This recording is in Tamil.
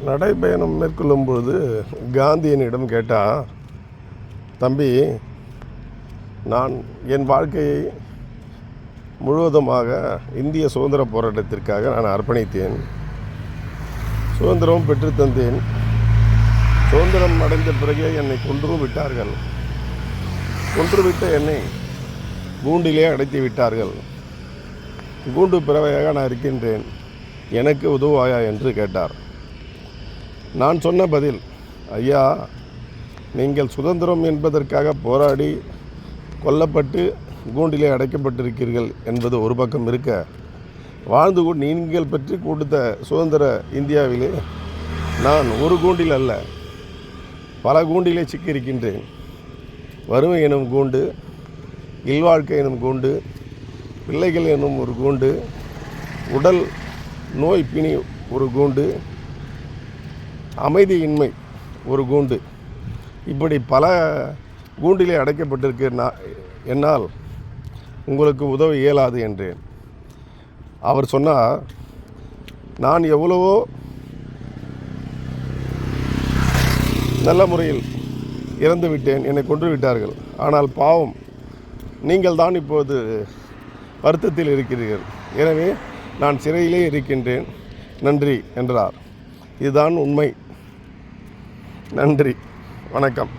நடைப்பயணம் மேற்கொள்ளும் பொழுது காந்தியனிடம் கேட்டால், தம்பி, நான் என் வாழ்க்கையை முழுவதுமாக இந்திய சுதந்திர போராட்டத்திற்காக நான் அர்ப்பணித்தேன். சுதந்திரம் பெற்றுத்தந்தேன். சுதந்திரம் அடைந்த பிறகே என்னை கொன்றும் விட்டார்கள். கொன்றுவிட்ட என்னை கூண்டிலே அடைத்து விட்டார்கள். கூண்டு பிறவையாக நான் இருக்கின்றேன். எனக்கு உதவாயா என்று கேட்டார். நான் சொன்ன பதில், ஐயா, நீங்கள் சுதந்திரம் என்பதற்காக போராடி கொல்லப்பட்டு கூண்டிலே அடைக்கப்பட்டிருக்கிறீர்கள் என்பது ஒரு பக்கம் இருக்க, வாழ்ந்து நீங்கள் பெற்று கொடுத்த சுதந்திர இந்தியாவிலே நான் ஒரு கூண்டில் அல்ல, பல கூண்டிலே சிக்கியிருக்கின்றேன். வறுமை எனும் கூண்டு, இல்வாழ்க்கை எனும் கூண்டு, பிள்ளைகள் எனும் ஒரு கூண்டு, உடல் நோய் பிணி ஒரு கூண்டு, அமைதியின்மை ஒரு கூண்டு, இப்படி பல கூண்டிலே அடைக்கப்பட்டிருக்க என்னால் உங்களுக்கு உதவ இயலாது என்றேன். அவர் சொன்னார், நான் எவ்வளவோ நல்ல முறையில் இறந்து விட்டேன், என்னை கொன்று விட்டார்கள். ஆனால் பாவம், நீங்கள் தான் இப்போது வருத்தத்தில் இருக்கிறீர்கள். எனவே நான் சிறையிலே இருக்கின்றேன், நன்றி என்றார். இதுதான் உண்மை. நன்றி, வணக்கம்.